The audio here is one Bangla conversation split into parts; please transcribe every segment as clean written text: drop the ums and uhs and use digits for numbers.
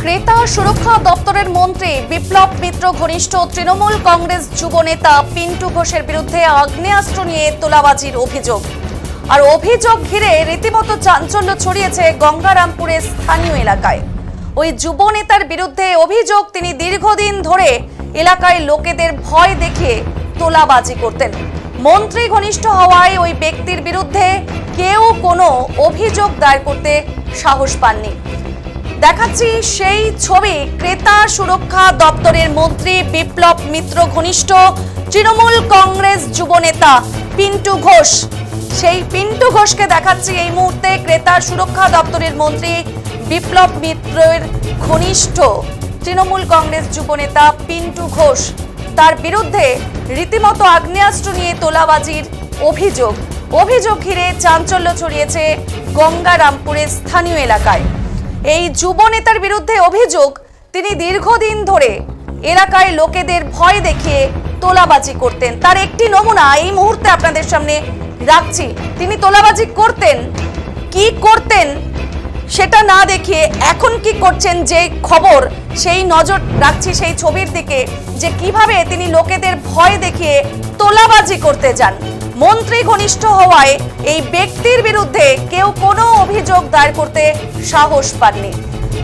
ক্রেতা সুরক্ষা দপ্তরের মন্ত্রী বিপ্লব মিত্র ঘনিষ্ঠ তৃণমূল কংগ্রেস যুবনেতা পিন্টু ঘোষের বিরুদ্ধে আগ্নেয়াস্ত্র নিয়ে তোলাবাজির অভিযোগ। আর অভিযোগ ঘিরে রীতিমতো চাঞ্চল্য ছড়িয়েছে গঙ্গারামপুরের স্থানীয় এলাকায়। ওই যুবনেতার বিরুদ্ধে অভিযোগ, তিনি দীর্ঘদিন ধরে এলাকায় লোকেদের ভয় দেখিয়ে তোলাবাজি করতেন। মন্ত্রী ঘনিষ্ঠ হওয়ায় ওই ব্যক্তির বিরুদ্ধে কেউ কোনো অভিযোগ দায়ের করতে সাহস পাননি। দেখাচ্ছি সেই ছবি। ক্রেতা সুরক্ষা দপ্তরের মন্ত্রী বিপ্লব মিত্র ঘনিষ্ঠ তৃণমূল কংগ্রেস যুবনেতা পিন্টু ঘোষ, সেই পিন্টু ঘোষকে দেখাচ্ছি এই মুহূর্তে। ক্রেতা সুরক্ষা দপ্তরের মন্ত্রী বিপ্লব মিত্রের ঘনিষ্ঠ তৃণমূল কংগ্রেস যুবনেতা পিন্টু ঘোষ, তার বিরুদ্ধে রীতিমতো আগ্নেয়াস্ত্র নিয়ে তোলাবাজির অভিযোগ ঘিরে চাঞ্চল্য ছড়িয়েছে গঙ্গারামপুরের স্থানীয় এলাকায়। এই যুবনেতার বিরুদ্ধে অভিযোগ, তিনি দীর্ঘদিন ধরে এলাকায় লোকেদের ভয় দেখিয়ে তোলাবাজি করতেন। তার একটি নমুনা এই মুহূর্তে আপনাদের সামনে রাখছি। তিনি তোলাবাজি করতেন, কি করতেন সেটা না দেখিয়ে এখন কি করছেন যে খবর, সেই নজর রাখছি সেই ছবির দিকে, যে কিভাবে তিনি লোকেদের ভয় দেখিয়ে তোলাবাজি করতে যান। মন্ত্রী ঘনিষ্ঠ হওয়ায় এই ব্যক্তির বিরুদ্ধে কেউ কোনো অভিযোগ দায়ের করতে সাহস পাননি।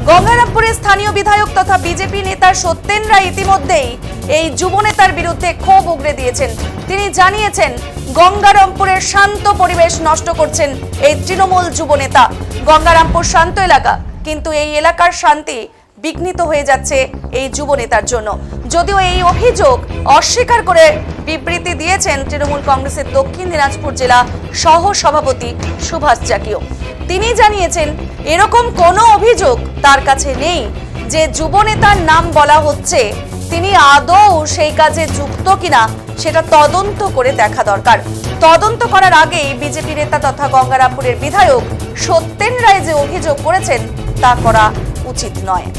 গঙ্গারামপুরের স্থানীয় বিধায়ক তথা বিজেপি নেতা সত্যেন রায় ইতিমধ্যেই এই যুবনেতার বিরুদ্ধে ক্ষোভ উগরে দিয়েছেন। তিনি জানিয়েছেন, গঙ্গারামপুরের শান্ত পরিবেশ নষ্ট করছেন এই তৃণমূল যুবনেতা। গঙ্গারামপুর শান্ত এলাকা, কিন্তু এই এলাকার শান্তি বিঘ্নিত হয়ে যাচ্ছে এই যুবনেতার জন্য। যদিও এই অভিযোগ অস্বীকার করে বিবৃতি দিয়েছেন তৃণমূল কংগ্রেসের দক্ষিণ দিনাজপুর জেলা সহ সভাপতি সুভাষ জাকিও। তিনি জানিয়েছেন, এরকম কোনো অভিযোগ তার কাছে নেই। যে যুবনেতার নাম বলা হচ্ছে, তিনি আদৌ সেই কাজে যুক্ত কিনা সেটা তদন্ত করে দেখা দরকার। তদন্ত করার আগেই বিজেপি নেতা তথা গঙ্গারামপুরের বিধায়ক সত্যেন রায় যে অভিযোগ করেছেন তা করা উচিত নয়।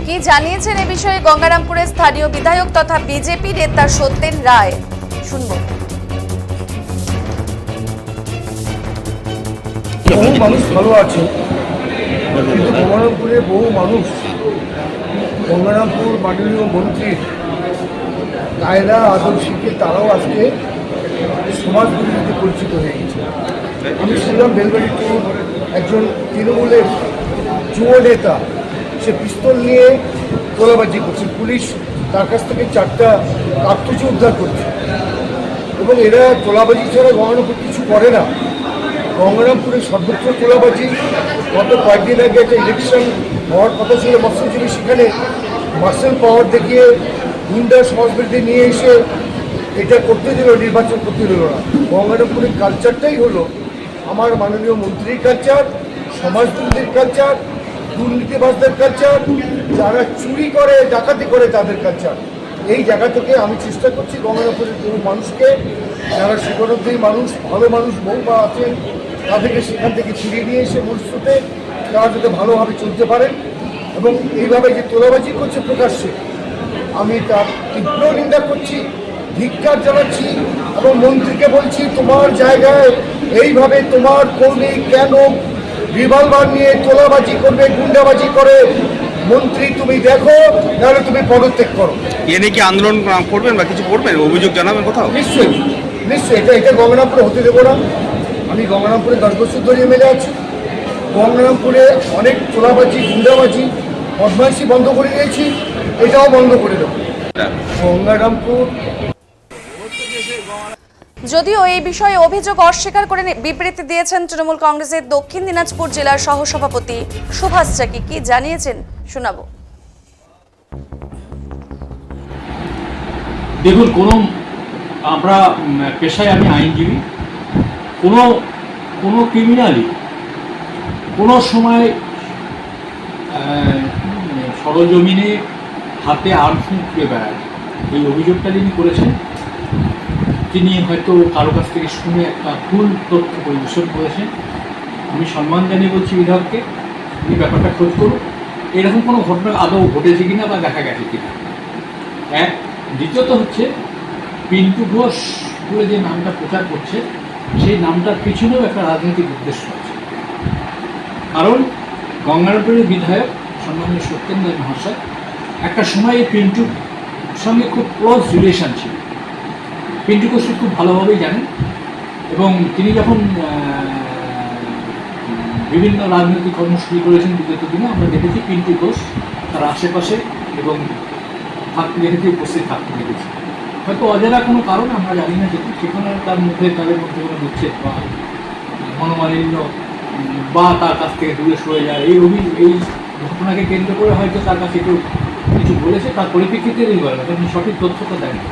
কি জানিয়েছেন এ বিষয়ে গঙ্গারামপুরের স্থানীয় বিধায়ক তথা বিজেপি নেতা সত্যেন রায়, শুনবো। বহু মানুষ ভালো আছে, কিন্তু গঙ্গারামপুরে বহু মানুষ গঙ্গারামপুর মাননীয় মন্ত্রীর কায়দা আদর শিখে তারাও আজকে সমাজ বিরোধীতে পরিচিত হয়ে গেছে। আমি শুনলাম বেলবাড়িতে একজন তৃণমূলের যুব নেতা, সে পিস্তল নিয়ে তোলাবাজি করছে। পুলিশ তার কাছ থেকে 4টা কার্তুজ উদ্ধার করছে এবং এরা তোলাবাজি ছাড়া গঙ্গারামপুর কিছু করে না। গঙ্গারামপুরে সর্বত্র তোলাবাজি। গত কয়েকদিন আগে একটা ইলেকশন হওয়ার কথা ছিল মৎস্যজীবী, সেখানে মার্শাল পাওয়ার দেখিয়ে গুন্ডা সমাজবিরোধী নিয়ে এসে এটা করতে দিল, নির্বাচন করতে দিল না। গঙ্গারামপুরের কালচারটাই হলো আমার মাননীয় মন্ত্রীর কালচার, সমাজবিরোধীর কালচার, দুর্নীতিবাজদের কালচার, যারা চুরি করে ডাকাতি করে তাদের কালচার। এই জায়গা থেকে আমি চেষ্টা করছি গঙ্গারামপুরের বহু মানুষকে, যারা সুগণী মানুষ, ভালো মানুষ বউমা আছেন, তাদেরকে সেখান থেকে ফিরিয়ে নিয়ে এসে মূল স্রোতে তারা যাতে ভালোভাবে চলতে পারেন। এবং এইভাবে যে তোলাবাজি করছে প্রকাশ্যে, আমি তার তীব্র নিন্দা করছি, ধিক্কার জানাচ্ছি এবং মন্ত্রীকে বলছি, তোমার জায়গায় এইভাবে তোমার কর্মী কেন রিভলভার নিয়ে তোলাবাজি করবে, গুন্ডাবাজি করে মন্ত্রী তুমি দেখো, নাহলে তুমি পদত্যাগ করো। এ নিয়ে কি আন্দোলন করবেন বা কিছু করবেন, অভিযোগ জানাবেন কোথাও? নিশ্চয়ই নিশ্চয়ই, এটা গঙ্গারামপুরে হতে দেবো না। আমি গঙ্গারামপুরে 10 বছর ধরে এমএলএ আছি। গঙ্গারামপুরে অনেক চোরাবাজি, গুন্ডাবাজি, বদমাইশি বন্ধ করে দিয়েছি, এটাও বন্ধ করে দেবো। গঙ্গারামপুর যদিও এই বিষয়ে অভিযোগ অস্বীকার করে বিবৃতি দিয়েছেন তৃণমূল কংগ্রেসের দক্ষিণ দিনাজপুর জেলার সহসভাপতি সুভাষ চাকি। কি জানিয়েছেন শোনাবো। দেখুন, আমরা পেশায় আমি আইনজীবী, কোনো ক্রিমিনালই কোনো সময় সরজমিনে হাতে আর্মস নিয়ে বেড়ায়। এই অভিযোগটা যিনি করেছেন তিনি হয়তো কারো কাছ থেকে শুনে একটা ভুল তথ্য পরিবেশন করেছেন। আমি সম্মান জানিয়ে বলছি বিধায়ককে, এই ব্যাপারটা খোঁজ করুন, এরকম কোনো ঘটনা আদৌ ঘটেছে কিনা বা দেখা গেছে কিনা। এক, দ্বিতীয়ত হচ্ছে পিন্টু ঘোষ বলে যে নামটা প্রচার করছে, সেই নামটার পিছনেও একটা রাজনৈতিক উদ্দেশ্য আছে। কারণ গঙ্গারামপুরের বিধায়ক সম্মানীয় সত্যেন্দ্র মহাশয় একটা সময় এই পিন্টুর সঙ্গে খুব ক্লোজ রিলেশন ছিল। পিন্টু ঘোষকে খুব ভালোভাবেই জানেন এবং তিনি যখন বিভিন্ন রাজনৈতিক কর্মসূচি করেছেন বিগত দিনে, আমরা দেখেছি পিন্টু ঘোষ তার আশেপাশে এবং থাকতে দেখেছি, উপস্থিত থাকতে দেখেছি। হয়তো অজানা কোনো কারণ আমরা জানি না, যেহেতু সেখানে তাদের মধ্যে কোনো বিচ্ছেদ বা মনোমালিন্য বা তার কাছ থেকে দূরে সরে যায়, এই ঘটনাকে কেন্দ্র করে হয়তো তার কাছে কেউ কিছু বলেছে, তার পরিপ্রেক্ষিতে এই বলে, সঠিক তথ্যটা দেয়নি।